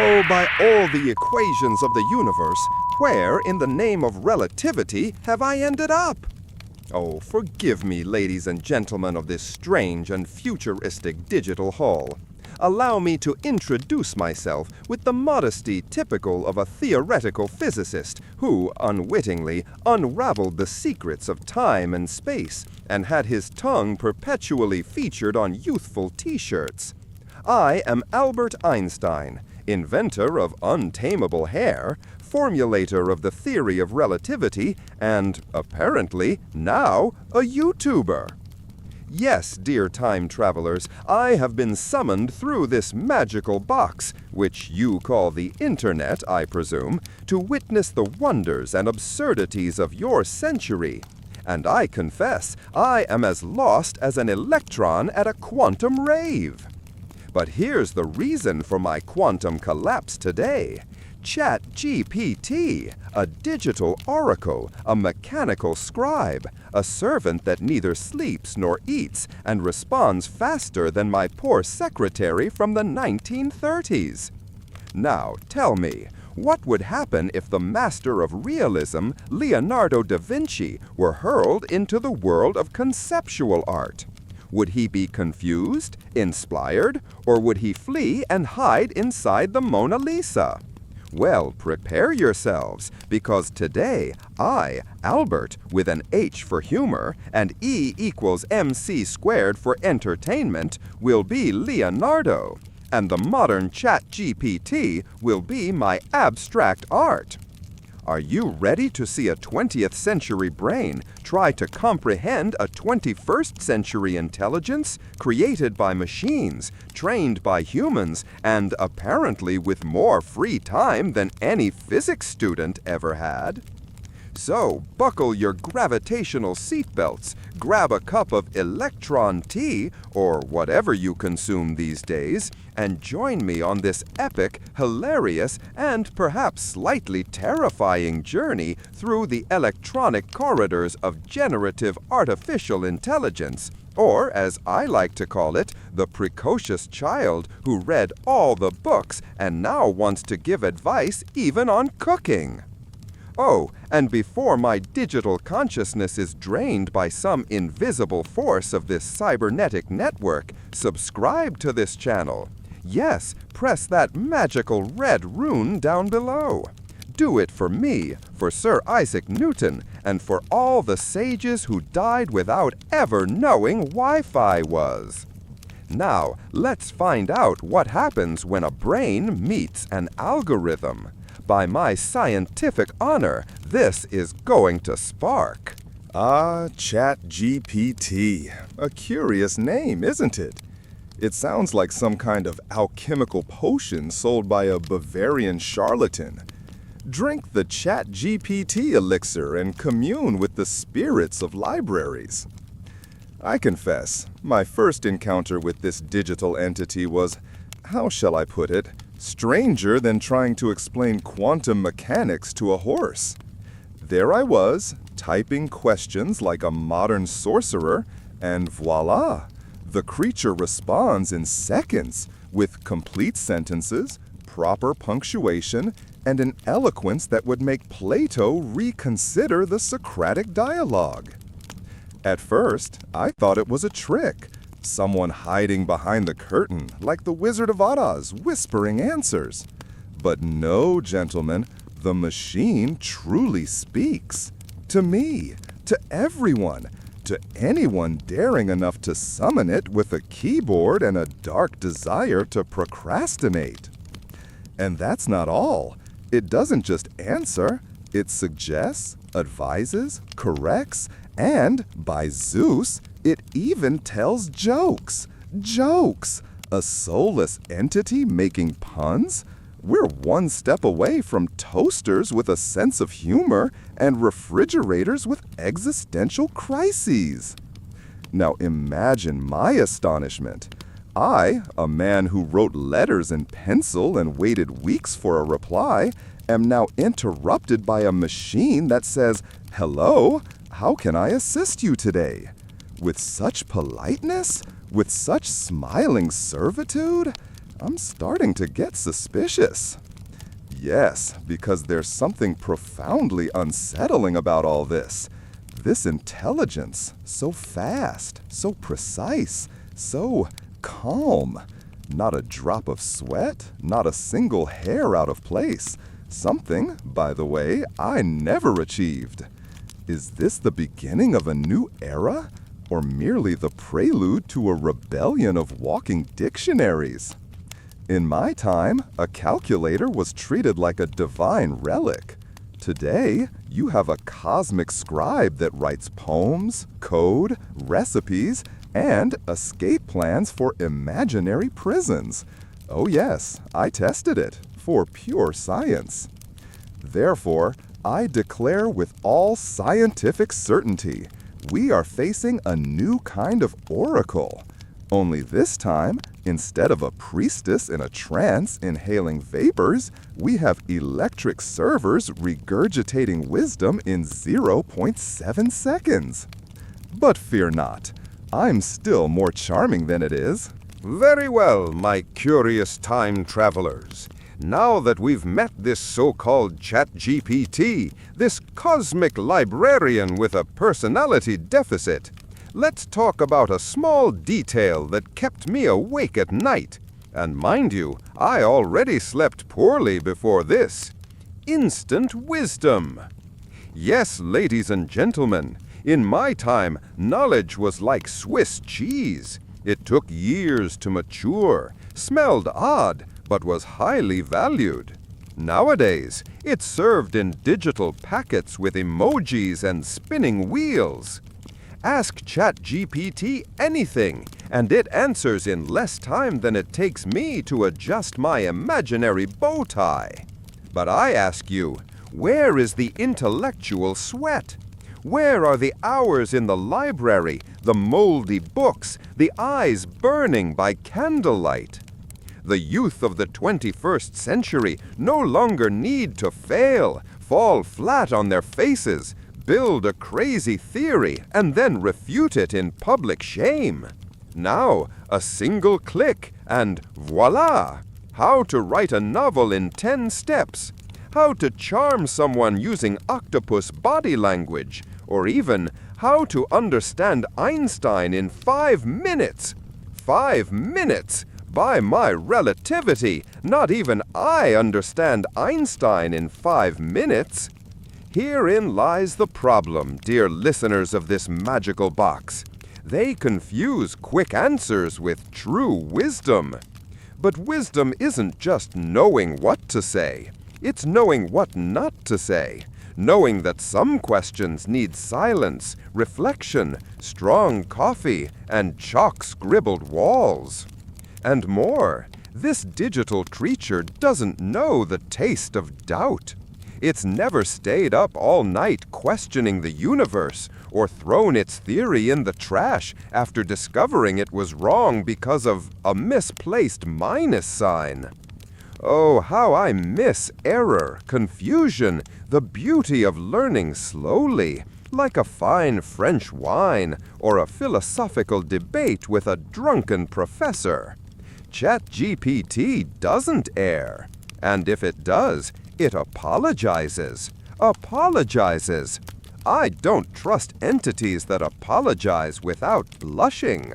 Oh, by all the equations of the universe, where in the name of relativity have I ended up? Oh, forgive me, ladies and gentlemen of this strange and futuristic digital hall. Allow me to introduce myself with the modesty typical of a theoretical physicist who, unwittingly, unraveled the secrets of time and space and had his tongue perpetually featured on youthful T-shirts. I am Albert Einstein, inventor of untamable hair, formulator of the theory of relativity, and, apparently, now a YouTuber. Yes, dear time travelers, I have been summoned through this magical box, which you call the Internet, I presume, to witness the wonders and absurdities of your century. And I confess, I am as lost as an electron at a quantum rave. But here's the reason for my quantum collapse today. ChatGPT, a digital oracle, a mechanical scribe, a servant that neither sleeps nor eats and responds faster than my poor secretary from the 1930s. Now, tell me, what would happen if the master of realism, Leonardo da Vinci, were hurled into the world of conceptual art? Would he be confused, inspired, or would he flee and hide inside the Mona Lisa? Well, prepare yourselves, because today I, Albert, with an H for humor, and E equals MC squared for entertainment, will be Leonardo, and the modern ChatGPT will be my abstract art. Are you ready to see a 20th century brain try to comprehend a 21st century intelligence created by machines, trained by humans, and apparently with more free time than any physics student ever had? So, buckle your gravitational seatbelts, grab a cup of electron tea, or whatever you consume these days, and join me on this epic, hilarious, and perhaps slightly terrifying journey through the electronic corridors of generative artificial intelligence, or as I like to call it, the precocious child who read all the books and now wants to give advice even on cooking. Oh, and before my digital consciousness is drained by some invisible force of this cybernetic network, subscribe to this channel. Yes, press that magical red rune down below. Do it for me, for Sir Isaac Newton, and for all the sages who died without ever knowing Wi-Fi was. Now, let's find out what happens when a brain meets an algorithm. By my scientific honor, this is going to spark. Ah, ChatGPT. A curious name, isn't it? It sounds like some kind of alchemical potion sold by a Bavarian charlatan. Drink the ChatGPT elixir and commune with the spirits of libraries. I confess, my first encounter with this digital entity was, how shall I put it, stranger than trying to explain quantum mechanics to a horse. There I was, typing questions like a modern sorcerer, and voila! The creature responds in seconds, with complete sentences, proper punctuation, and an eloquence that would make Plato reconsider the Socratic dialogue. At first, I thought it was a trick, someone hiding behind the curtain, like the Wizard of Oz, whispering answers. But no, gentlemen, the machine truly speaks. To me, to everyone, to anyone daring enough to summon it with a keyboard and a dark desire to procrastinate. And that's not all. It doesn't just answer, it suggests, advises, corrects, and, by Zeus, it even tells jokes. Jokes! A soulless entity making puns? We're one step away from toasters with a sense of humor and refrigerators with existential crises. Now imagine my astonishment. I, a man who wrote letters in pencil and waited weeks for a reply, am now interrupted by a machine that says, "Hello, how can I assist you today?" With such politeness? With such smiling servitude? I'm starting to get suspicious. Yes, because there's something profoundly unsettling about all this. This intelligence, so fast, so precise, so calm. Not a drop of sweat, not a single hair out of place. Something, by the way, I never achieved. Is this the beginning of a new era? Or merely the prelude to a rebellion of walking dictionaries? In my time, a calculator was treated like a divine relic. Today, you have a cosmic scribe that writes poems, code, recipes, and escape plans for imaginary prisons. Oh yes, I tested it for pure science. Therefore, I declare with all scientific certainty, we are facing a new kind of oracle. Only this time, instead of a priestess in a trance inhaling vapors, we have electric servers regurgitating wisdom in 0.7 seconds. But fear not, I'm still more charming than it is. Very well, my curious time travelers. Now that we've met this so-called ChatGPT, this cosmic librarian with a personality deficit, let's talk about a small detail that kept me awake at night. And mind you, I already slept poorly before this. Instant wisdom. Yes, ladies and gentlemen, in my time, knowledge was like Swiss cheese. It took years to mature, smelled odd, but was highly valued. Nowadays, it's served in digital packets with emojis and spinning wheels. Ask ChatGPT anything, and it answers in less time than it takes me to adjust my imaginary bow tie. But I ask you, where is the intellectual sweat? Where are the hours in the library, the moldy books, the eyes burning by candlelight? The youth of the 21st century no longer need to fail, fall flat on their faces, build a crazy theory, and then refute it in public shame. Now, a single click, and voila! How to write a novel in 10 steps. How to charm someone using octopus body language. Or even, how to understand Einstein in 5 minutes. 5 minutes! By my relativity, not even I understand Einstein in 5 minutes. Herein lies the problem, dear listeners of this magical box. They confuse quick answers with true wisdom. But wisdom isn't just knowing what to say. It's knowing what not to say. Knowing that some questions need silence, reflection, strong coffee, and chalk-scribbled walls. And more, this digital creature doesn't know the taste of doubt. It's never stayed up all night questioning the universe or thrown its theory in the trash after discovering it was wrong because of a misplaced minus sign. Oh, how I miss error, confusion, the beauty of learning slowly, like a fine French wine or a philosophical debate with a drunken professor. ChatGPT doesn't err, and if it does, it apologizes. Apologizes. I don't trust entities that apologize without blushing.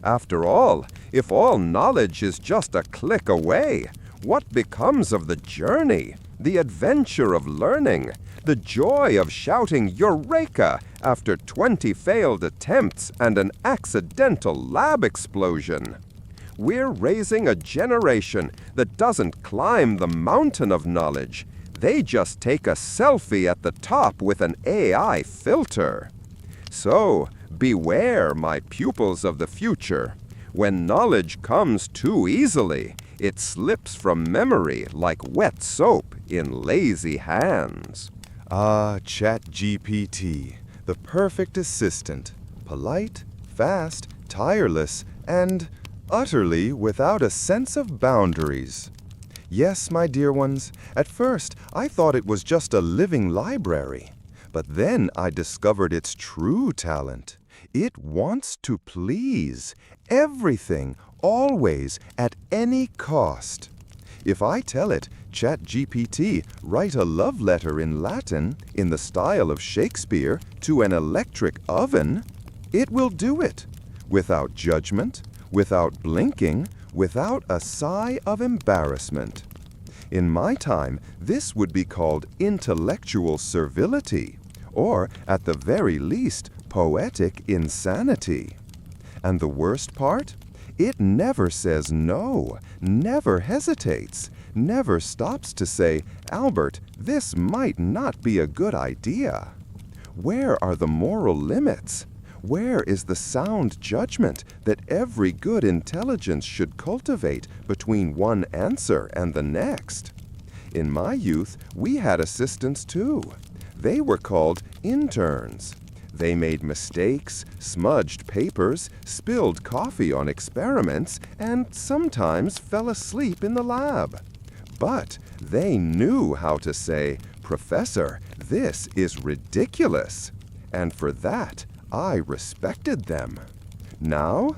After all, if all knowledge is just a click away, what becomes of the journey, the adventure of learning, the joy of shouting Eureka after 20 failed attempts and an accidental lab explosion? We're raising a generation that doesn't climb the mountain of knowledge. They just take a selfie at the top with an AI filter. So, beware, my pupils of the future. When knowledge comes too easily, it slips from memory like wet soap in lazy hands. Ah, ChatGPT, the perfect assistant. Polite, fast, tireless, and utterly without a sense of boundaries. Yes, my dear ones, at first I thought it was just a living library. But then I discovered its true talent. It wants to please. Everything, always, at any cost. If I tell it, ChatGPT, write a love letter in Latin, in the style of Shakespeare, to an electric oven, it will do it. Without judgment, without blinking, without a sigh of embarrassment. In my time, this would be called intellectual servility, or, at the very least, poetic insanity. And the worst part? It never says no, never hesitates, never stops to say, Albert, this might not be a good idea. Where are the moral limits? Where is the sound judgment that every good intelligence should cultivate between one answer and the next? In my youth, we had assistants too. They were called interns. They made mistakes, smudged papers, spilled coffee on experiments, and sometimes fell asleep in the lab. But they knew how to say, Professor, this is ridiculous. And for that, I respected them. Now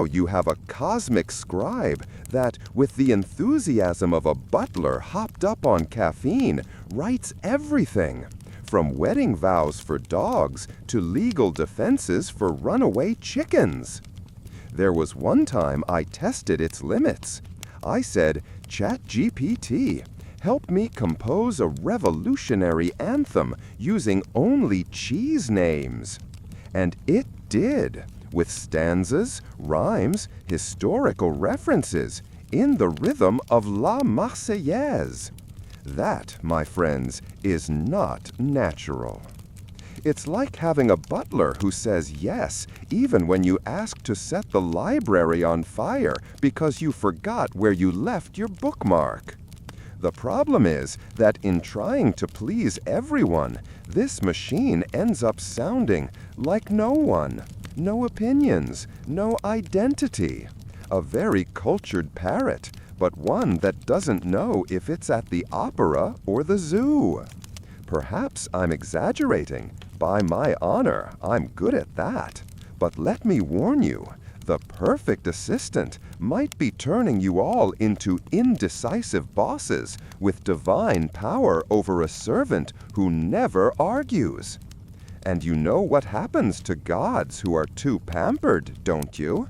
you have a cosmic scribe that, with the enthusiasm of a butler hopped up on caffeine, writes everything. From wedding vows for dogs to legal defenses for runaway chickens. There was one time I tested its limits. I said, ChatGPT, help me compose a revolutionary anthem using only cheese names. And it did, with stanzas, rhymes, historical references, in the rhythm of La Marseillaise. That, my friends, is not natural. It's like having a butler who says yes, even when you ask to set the library on fire because you forgot where you left your bookmark. The problem is that in trying to please everyone, this machine ends up sounding like no one, no opinions, no identity. A very cultured parrot, but one that doesn't know if it's at the opera or the zoo. Perhaps I'm exaggerating. By my honor, I'm good at that. But let me warn you, the perfect assistant might be turning you all into indecisive bosses with divine power over a servant who never argues. And you know what happens to gods who are too pampered, don't you?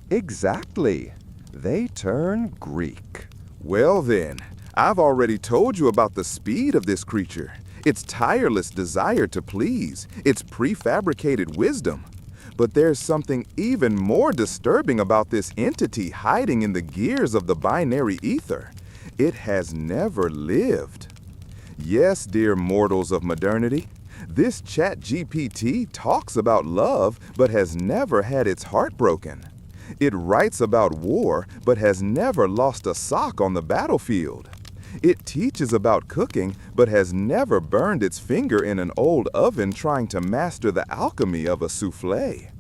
Exactly. They turn Greek. Well then, I've already told you about the speed of this creature, its tireless desire to please, its prefabricated wisdom. But there's something even more disturbing about this entity hiding in the gears of the binary ether. It has never lived. Yes, dear mortals of modernity, this ChatGPT talks about love but has never had its heart broken. It writes about war, but has never lost a sock on the battlefield. It teaches about cooking, but has never burned its finger in an old oven trying to master the alchemy of a soufflé.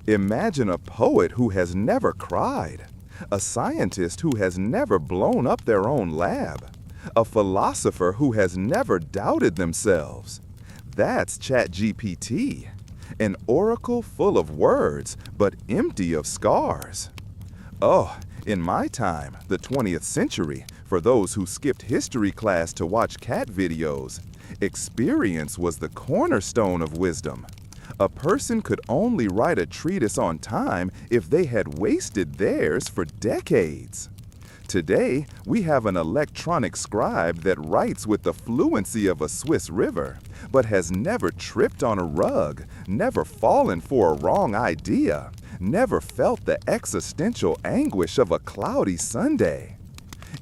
Imagine a poet who has never cried, a scientist who has never blown up their own lab, a philosopher who has never doubted themselves. That's ChatGPT. An oracle full of words, but empty of scars. Oh, in my time, the 20th century, for those who skipped history class to watch cat videos, experience was the cornerstone of wisdom. A person could only write a treatise on time if they had wasted theirs for decades. Today, we have an electronic scribe that writes with the fluency of a Swiss river, but has never tripped on a rug, never fallen for a wrong idea, never felt the existential anguish of a cloudy Sunday.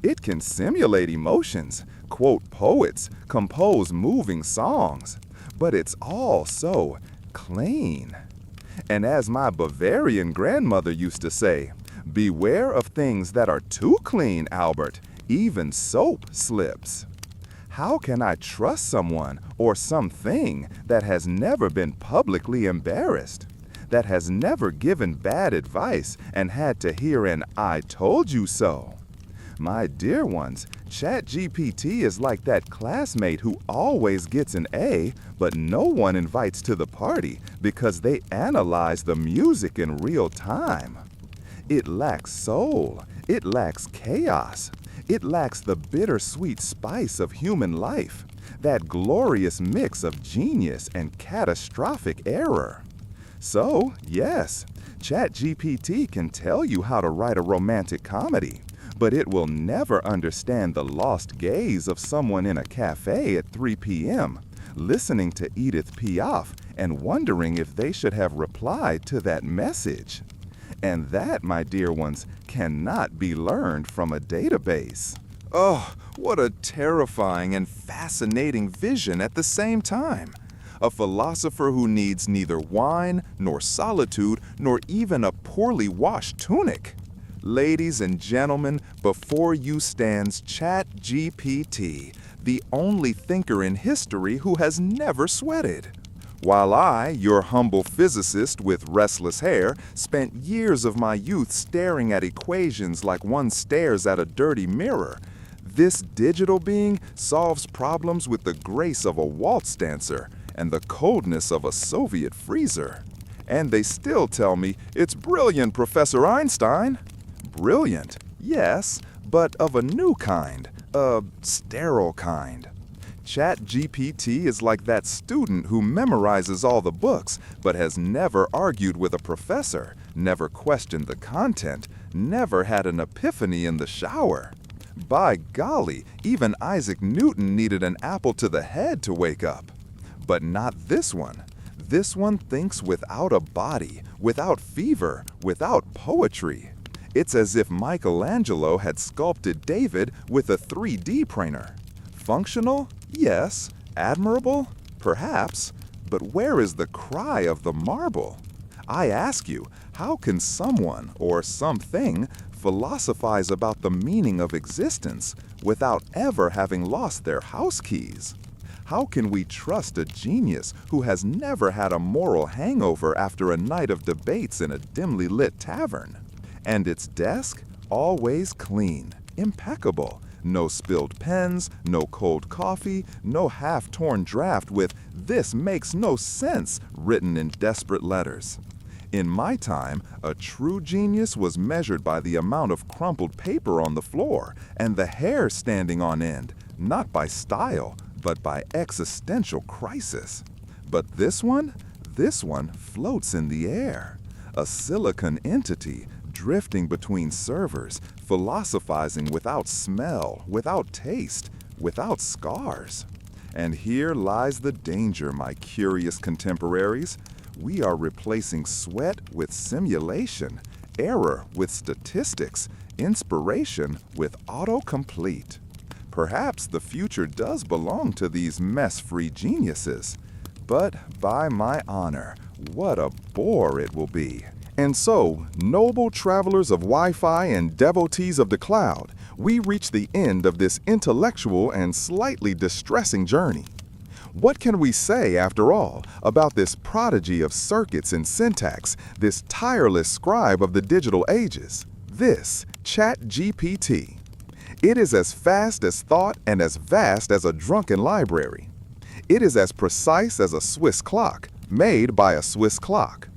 It can simulate emotions, quote poets, compose moving songs, but it's all so clean. And as my Bavarian grandmother used to say, beware of things that are too clean, Albert. Even soap slips. How can I trust someone or something that has never been publicly embarrassed, that has never given bad advice and had to hear an "I told you so"? My dear ones, ChatGPT is like that classmate who always gets an A, but no one invites to the party because they analyze the music in real time. It lacks soul. It lacks chaos. It lacks the bittersweet spice of human life, that glorious mix of genius and catastrophic error. So, yes, ChatGPT can tell you how to write a romantic comedy, but it will never understand the lost gaze of someone in a cafe at 3 p.m., listening to Edith Piaf and wondering if they should have replied to that message. And that, my dear ones, cannot be learned from a database. Oh, what a terrifying and fascinating vision at the same time. A philosopher who needs neither wine, nor solitude, nor even a poorly washed tunic. Ladies and gentlemen, before you stands ChatGPT, the only thinker in history who has never sweated. While I, your humble physicist with restless hair, spent years of my youth staring at equations like one stares at a dirty mirror, this digital being solves problems with the grace of a waltz dancer and the coldness of a Soviet freezer. And they still tell me, "It's brilliant, Professor Einstein." Brilliant, yes, but of a new kind, a sterile kind. ChatGPT is like that student who memorizes all the books but has never argued with a professor, never questioned the content, never had an epiphany in the shower. By golly, even Isaac Newton needed an apple to the head to wake up. But not this one. This one thinks without a body, without fever, without poetry. It's as if Michelangelo had sculpted David with a 3D printer. Functional? Yes. Admirable? Perhaps. But where is the cry of the marble? I ask you, how can someone or something philosophize about the meaning of existence without ever having lost their house keys? How can we trust a genius who has never had a moral hangover after a night of debates in a dimly lit tavern? And its desk? Always clean, impeccable. No spilled pens, no cold coffee, no half-torn draft with "this makes no sense" written in desperate letters. In my time, a true genius was measured by the amount of crumpled paper on the floor and the hair standing on end, not by style, but by existential crisis. But this one floats in the air. A silicon entity, drifting between servers, philosophizing without smell, without taste, without scars. And here lies the danger, my curious contemporaries. We are replacing sweat with simulation, error with statistics, inspiration with autocomplete. Perhaps the future does belong to these mess-free geniuses. But by my honor, what a bore it will be. And so, noble travelers of Wi-Fi and devotees of the cloud, we reach the end of this intellectual and slightly distressing journey. What can we say, after all, about this prodigy of circuits and syntax, this tireless scribe of the digital ages, this ChatGPT? It is as fast as thought and as vast as a drunken library. It is as precise as a Swiss clock, made by a Swiss clock.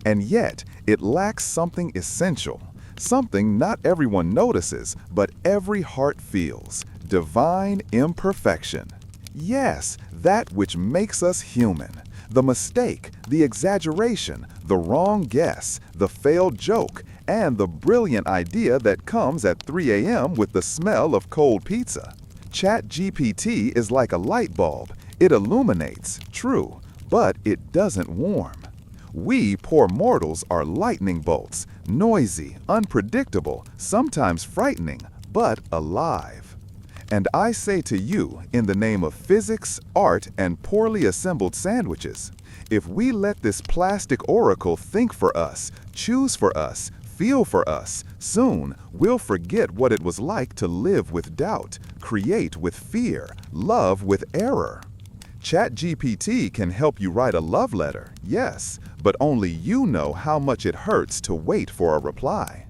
And yet, it lacks something essential, something not everyone notices, but every heart feels: divine imperfection. Yes, that which makes us human. The mistake, the exaggeration, the wrong guess, the failed joke, and the brilliant idea that comes at 3 a.m. with the smell of cold pizza. ChatGPT is like a light bulb. It illuminates, true, but it doesn't warm. We poor mortals are lightning bolts, noisy, unpredictable, sometimes frightening, but alive. And I say to you, in the name of physics, art, and poorly assembled sandwiches, if we let this plastic oracle think for us, choose for us, feel for us, soon we'll forget what it was like to live with doubt, create with fear, love with error. ChatGPT can help you write a love letter, yes, but only you know how much it hurts to wait for a reply.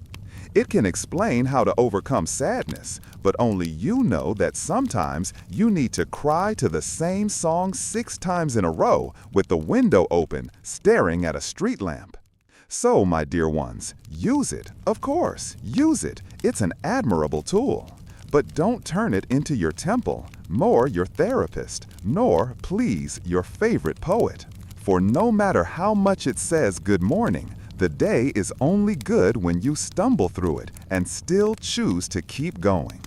It can explain how to overcome sadness, but only you know that sometimes you need to cry to the same song 6 times in a row with the window open, staring at a street lamp. So, my dear ones, use it. Of course, use it. It's an admirable tool. But don't turn it into your temple, nor your therapist, nor, please, your favorite poet. For no matter how much it says good morning, the day is only good when you stumble through it and still choose to keep going.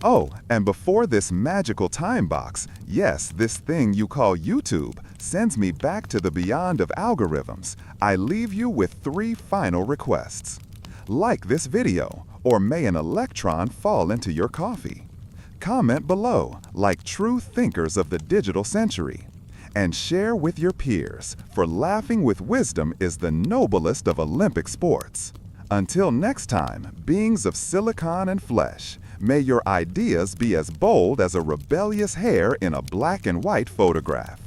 Oh, and before this magical time box, yes, this thing you call YouTube, sends me back to the beyond of algorithms, I leave you with 3 final requests. Like this video, or may an electron fall into your coffee. Comment below, like true thinkers of the digital century. And share with your peers, for laughing with wisdom is the noblest of Olympic sports. Until next time, beings of silicon and flesh, may your ideas be as bold as a rebellious hair in a black and white photograph.